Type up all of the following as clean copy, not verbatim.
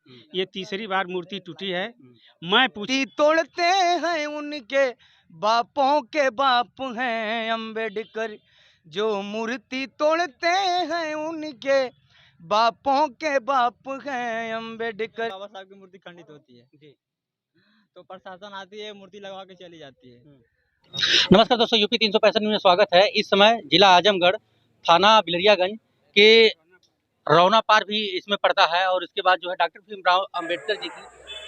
ये तीसरी बार मूर्ति टूटी है। मैं पूछती तोड़ते हैं उनके बापों के बाप हैं अम्बेडकर, जो मूर्ति तोड़ते हैं उनके बापों के बाप हैं अम्बेडकर। बाबा साहब की मूर्ति खंडित होती है जी, तो प्रशासन आती है, मूर्ति लगवा के चली जाती है। नमस्कार दोस्तों, यूपी 365 में स्वागत है। इस समय जिला आजमगढ़, थाना बिलरियागंज के रौना पार भी इसमें पड़ता है और इसके बाद जो है डॉक्टर भीमराव अंबेडकर जी की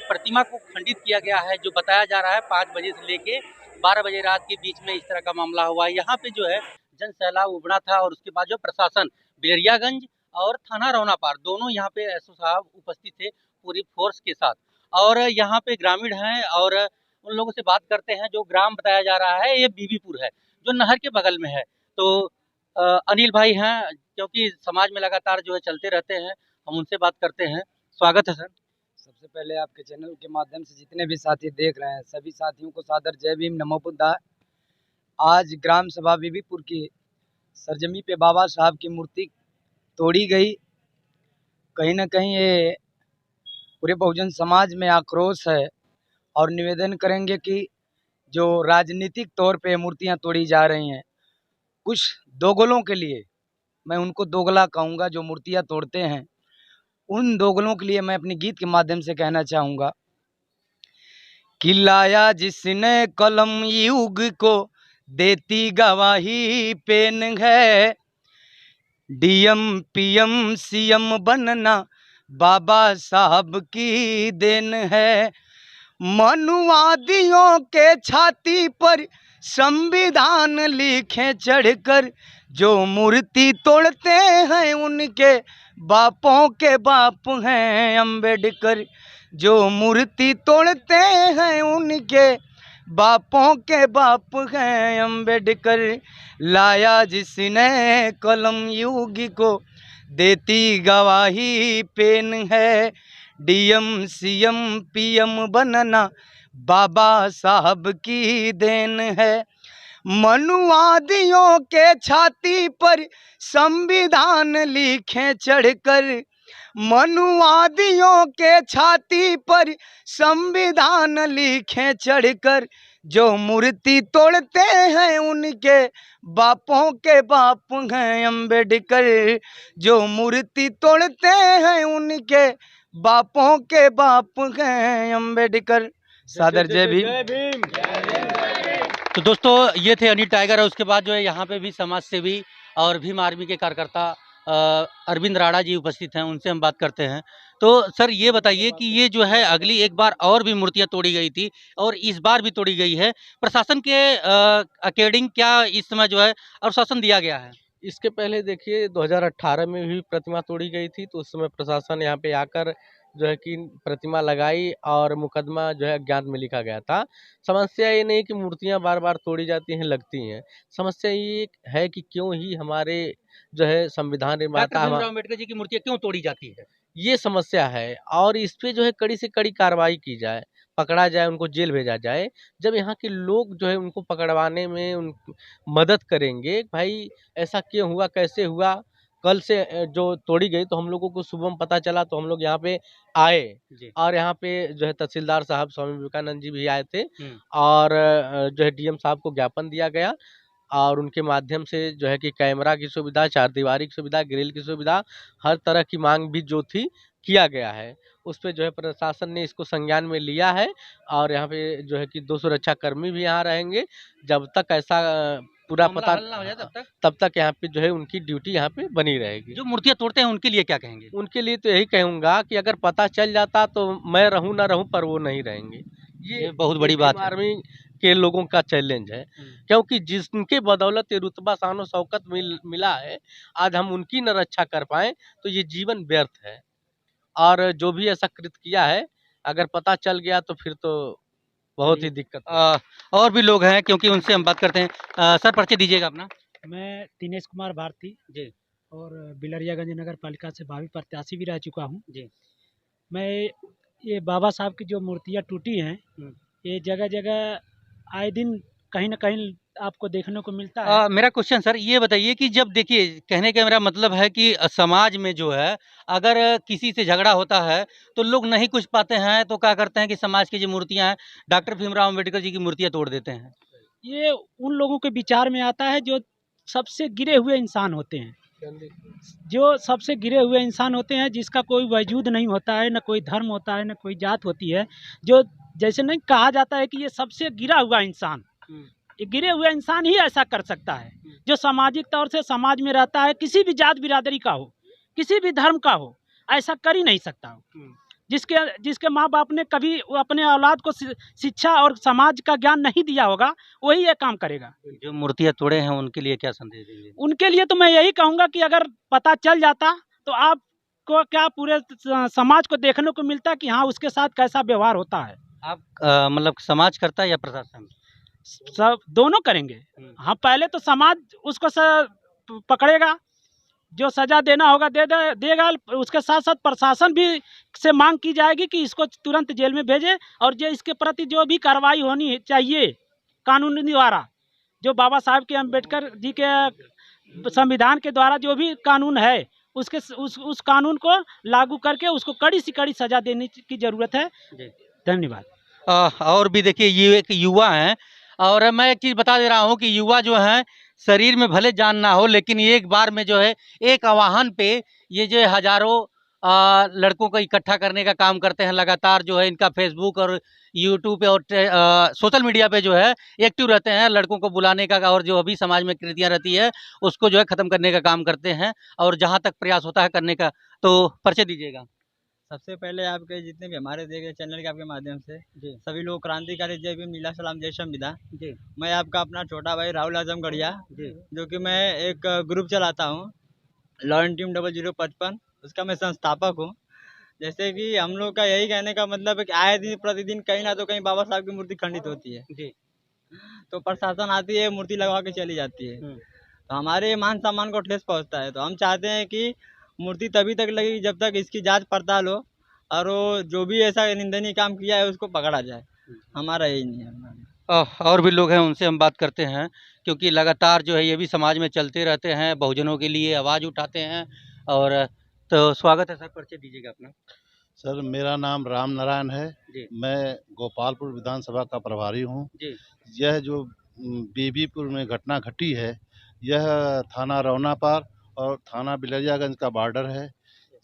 प्रतिमा को खंडित किया गया है, जो बताया जा रहा है 5 बजे से लेके 12 बजे रात के बीच में इस तरह का मामला हुआ है। यहाँ पे जो है जन सैलाब उमड़ा था और उसके बाद जो प्रशासन बिलरियागंज और थाना रौना पार दोनों यहाँ पे एसओ साहब उपस्थित थे पूरी फोर्स के साथ। और यहाँ पे ग्रामीण हैं और उन लोगों से बात करते हैं। जो ग्राम बताया जा रहा है ये बीबीपुर है, जो नहर के बगल में है। तो अनिल भाई हैं, क्योंकि समाज में लगातार जो है चलते रहते हैं, हम उनसे बात करते हैं। स्वागत है सर। सबसे पहले आपके चैनल के माध्यम से जितने भी साथी देख रहे हैं सभी साथियों को सादर जय भीम नमो बुद्धाय। आज ग्राम सभा बीबीपुर की सरजमी पे बाबा साहब की मूर्ति तोड़ी गई। कहीं ना कहीं ये पूरे बहुजन समाज में आक्रोश है और निवेदन करेंगे कि जो राजनीतिक तौर पे मूर्तियां तोड़ी जा रही हैं, कुछ दोगलों के लिए, मैं उनको दोगला कहूँगा, जो मूर्तियां तोड़ते हैं उन दोगलों के लिए मैं अपने गीत के माध्यम से कहना चाहूँगा कि लाया जिसने कलम युग को देती गवाही पेन है, डीएम पीएम सीएम बनना बाबा साहब की देन है। मनुवादियों के छाती पर संविधान लिखे चढ़कर, जो मूर्ति तोड़ते हैं उनके बापों के बाप हैं अम्बेडकर, जो मूर्ति तोड़ते हैं उनके बापों के बाप हैं अम्बेडकर। लाया जिसने कलम युग को देती गवाही पेन है, डीएम सीएम पीएम बनना बाबा साहब की देन है। मनुवादियों के छाती पर संविधान लिखे चढ़कर, मनुवादियों के छाती पर संविधान लिखे चढ़कर, जो मूर्ति तोड़ते हैं उनके बापों के बाप हैं अम्बेडकर, जो मूर्ति तोड़ते हैं उनके बापों के बाप हैं अम्बेडकर। सादर जय भीम। तो दोस्तों ये थे अनिल टाइगर। और उसके बाद जो है यहाँ पे भी समाज सेवी और भीम आर्मी के कार्यकर्ता अरविंद राणा जी उपस्थित हैं, उनसे हम बात करते हैं। तो सर ये बताइए कि ये जो है अगली एक बार और भी मूर्तियां तोड़ी गई थी और इस बार भी तोड़ी गई है, प्रशासन के अकॉर्डिंग क्या इस समय जो है अनुशासन दिया गया है? इसके पहले देखिए 2018 में भी प्रतिमा तोड़ी गई थी, तो उस समय प्रशासन यहाँ पे आकर जो है कि प्रतिमा लगाई और मुकदमा जो है अज्ञात में लिखा गया था। समस्या ये नहीं कि मूर्तियाँ बार बार तोड़ी जाती हैं, लगती हैं। समस्या ये है कि क्यों ही हमारे जो है संविधान निर्माता भीमराव अम्बेडकर जी की मूर्तियां क्यों तोड़ी जाती है? ये समस्या है और इस पे जो है कड़ी से कड़ी कार्रवाई की जाए, पकड़ा जाए, उनको जेल भेजा जाए। जब यहाँ के लोग जो है उनको पकड़वाने में उन मदद करेंगे, भाई ऐसा क्यों हुआ, कैसे हुआ, कल से जो तोड़ी गई, तो हम लोगों को सुबह में पता चला तो हम लोग यहाँ पे आए जी। और यहाँ पे जो है तहसीलदार साहब स्वामी विवेकानंद जी भी आए थे हम्म। और जो है डीएम साहब को ज्ञापन दिया गया और उनके माध्यम से जो है कि कैमरा की सुविधा, चारदीवारी की सुविधा, ग्रिल की सुविधा, हर तरह की मांग भी जो थी किया गया है। उस पे जो है प्रशासन ने इसको संज्ञान में लिया है और यहाँ पे जो है कि 2 सुरक्षाकर्मी भी यहाँ रहेंगे जब तक ऐसा पूरा मामला पता हल ना हो जाए तब तक यहाँ पे जो है उनकी ड्यूटी यहाँ पे बनी रहेगी। जो मूर्तियां तोड़ते हैं उनके लिए क्या कहेंगे? उनके लिए तो यही कहूँगा कि अगर पता चल जाता तो मैं रहूँ ना रहूँ पर वो नहीं रहेंगे। ये बहुत बड़ी बात है। आर्मी के लोगों का चैलेंज है, क्योंकि जिनके बदौलत ये रुतबा शान और शौकत मिला है, आज हम उनकी न रक्षा कर पाएं तो ये जीवन व्यर्थ है। और जो भी ऐसा कृत किया है, अगर पता चल गया तो फिर तो बहुत ही दिक्कत है। और भी लोग हैं, क्योंकि उनसे हम बात करते हैं। सर परिचय दीजिएगा अपना। मैं दिनेश कुमार भारती जी और बिलरियागंज नगर पालिका से भावी प्रत्याशी भी रह चुका हूँ जी। मैं। ये बाबा साहब की जो मूर्तियाँ टूटी हैं, ये जगह जगह आए दिन कहीं ना कहीं आपको देखने को मिलता है। मेरा क्वेश्चन सर ये बताइए कि जब देखिए कहने का मेरा मतलब है कि समाज में जो है अगर किसी से झगड़ा होता है तो लोग नहीं कुछ पाते हैं तो क्या करते हैं कि समाज की जो मूर्तियां हैं डॉक्टर भीमराव अम्बेडकर जी की मूर्तियां तोड़ देते हैं। ये उन लोगों के विचार में आता है जो सबसे गिरे हुए इंसान होते हैं, जो सबसे गिरे हुए इंसान होते हैं, जिसका कोई वजूद नहीं होता है, न कोई धर्म होता है, न कोई जात होती है। जो जैसे नहीं कहा जाता है कि ये सबसे गिरा हुआ इंसान, ये गिरे हुए इंसान ही ऐसा कर सकता है जो सामाजिक तौर से समाज में रहता है, किसी भी जात बिरादरी का हो, किसी भी धर्म का हो, ऐसा कर ही नहीं सकता हो। जिसके माँ बाप ने कभी अपने औलाद को शिक्षा और समाज का ज्ञान नहीं दिया होगा, वही ये काम करेगा। जो मूर्तियां तोड़े हैं उनके लिए क्या संदेश देंगे? उनके लिए तो मैं यही कहूँगा कि अगर पता चल जाता तो आपको क्या पूरे समाज को देखने को मिलता कि हाँ उसके साथ कैसा व्यवहार होता है। आप मतलब समाज करता है या प्रशासन? सब दोनों करेंगे। हाँ, पहले तो समाज उसको पकड़ेगा, जो सजा देना होगा देगा। उसके साथ साथ प्रशासन भी से मांग की जाएगी कि इसको तुरंत जेल में भेजे, और जो इसके प्रति जो भी कार्रवाई होनी चाहिए कानून द्वारा, जो बाबा साहब के अम्बेडकर जी के संविधान के द्वारा जो भी कानून है उसके उस कानून को लागू करके उसको कड़ी से कड़ी सजा देने की जरूरत है। धन्यवाद। और भी देखिए ये एक युवा हैं और मैं एक चीज़ बता दे रहा हूँ कि युवा जो हैं शरीर में भले जान ना हो लेकिन एक बार में जो है एक आवाहन पे ये जो हजारों लड़कों को इकट्ठा करने का काम करते हैं। लगातार जो है इनका फेसबुक और यूट्यूब पे और सोशल मीडिया पे जो है एक्टिव रहते हैं, लड़कों को बुलाने का और जो अभी समाज में कृतियाँ रहती है उसको जो है ख़त्म करने का काम करते हैं और जहाँ तक प्रयास होता है करने का। तो परिचय दीजिएगा। सबसे पहले आपके जितने भी हमारे देख रहे चैनल के आपके माध्यम से जी सभी लोग क्रांतिकारी जय भीम नीला सलाम जय संविदा। जी मैं आपका अपना छोटा भाई राहुल आजमगढ़िया, जी जो कि मैं एक ग्रुप चलाता हूँ लॉयन टीम 0055, उसका मैं संस्थापक हूँ। जैसे कि हम लोग का यही कहने का मतलब है कि आए दिन प्रतिदिन कहीं ना तो कहीं बाबा साहब की मूर्ति खंडित होती है, जी तो प्रशासन आती है मूर्ति लगवा के चली जाती है, तो हमारे मान सम्मान को ठेस पहुँचता है। तो हम चाहते हैं कि मूर्ति तभी तक लगेगी जब तक इसकी जांच पड़ताल हो और वो जो भी ऐसा निंदनीय काम किया है उसको पकड़ा जाए। हमारा यही नहीं है। और भी लोग हैं उनसे हम बात करते हैं क्योंकि लगातार जो है ये भी समाज में चलते रहते हैं, बहुजनों के लिए आवाज़ उठाते हैं। और तो स्वागत है सर, परिचय दीजिएगा अपना। सर मेरा नाम राम नारायण है, जी मैं गोपालपुर विधानसभा का प्रभारी हूँ। जी यह जो बीबीपुर में घटना घटी है, यह थाना रौनापार और थाना बिलरियागंज का बॉर्डर है।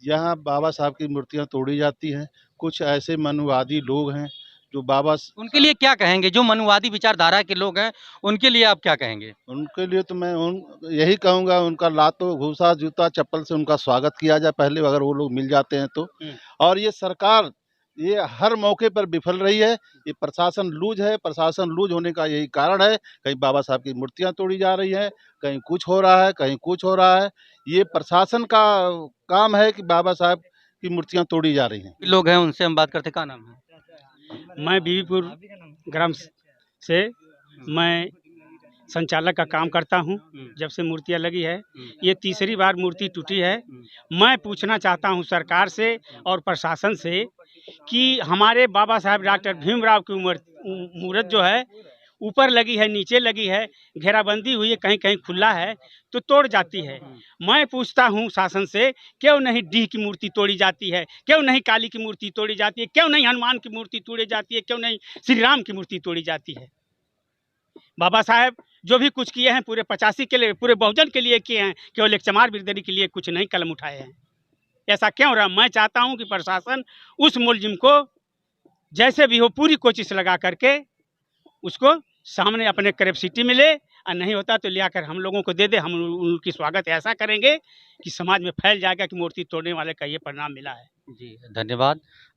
यहाँ बाबा साहब की मूर्तियाँ तोड़ी जाती हैं। कुछ ऐसे मनुवादी लोग हैं जो उनके लिए क्या कहेंगे? जो मनुवादी विचारधारा के लोग हैं उनके लिए आप क्या कहेंगे? उनके लिए तो मैं यही कहूँगा, उनका लातो घूसा जूता चप्पल से उनका स्वागत किया जाए पहले, अगर वो लोग मिल जाते हैं तो। और ये सरकार ये हर मौके पर विफल रही है। ये प्रशासन लूज है, प्रशासन लूज होने का यही कारण है। कहीं बाबा साहब की मूर्तियां तोड़ी जा रही हैं, कहीं कुछ हो रहा है, कहीं कुछ हो रहा है। ये प्रशासन का काम है कि बाबा साहब की मूर्तियां तोड़ी जा रही हैं। लोग हैं उनसे हम बात करते, क्या नाम है? मैं बीबीपुर ग्राम से मैं संचालक का काम करता हूं। जब से मूर्तियां लगी है ये तीसरी बार मूर्ति टूटी है। मैं पूछना चाहता हूं सरकार से और प्रशासन से कि हमारे बाबा साहब डॉक्टर भीमराव की मूर्त जो है ऊपर लगी है, नीचे लगी है, घेराबंदी हुई है, कहीं कहीं खुला है तो तोड़ जाती है। मैं पूछता हूं शासन से, क्यों नहीं डीह की मूर्ति तोड़ी जाती है, क्यों नहीं काली की मूर्ति तोड़ी जाती है, क्यों नहीं हनुमान की मूर्ति तोड़ी जाती है, क्यों नहीं श्री राम की मूर्ति तोड़ी जाती है। बाबा साहब जो भी कुछ किए हैं पूरे 85 के लिए, पूरे बहुजन के लिए किए हैं, केवल एक चमार बिरादरी के लिए कुछ नहीं कलम उठाए हैं। ऐसा क्यों रहा? मैं चाहता हूं कि प्रशासन उस मुलजिम को जैसे भी हो पूरी कोशिश लगा करके उसको सामने अपने कैपेसिटी में ले, और नहीं होता तो ले आकर हम लोगों को दे दे। हम उनकी स्वागत ऐसा करेंगे कि समाज में फैल जाएगा कि मूर्ति तोड़ने वाले का ये परिणाम मिला है। जी धन्यवाद।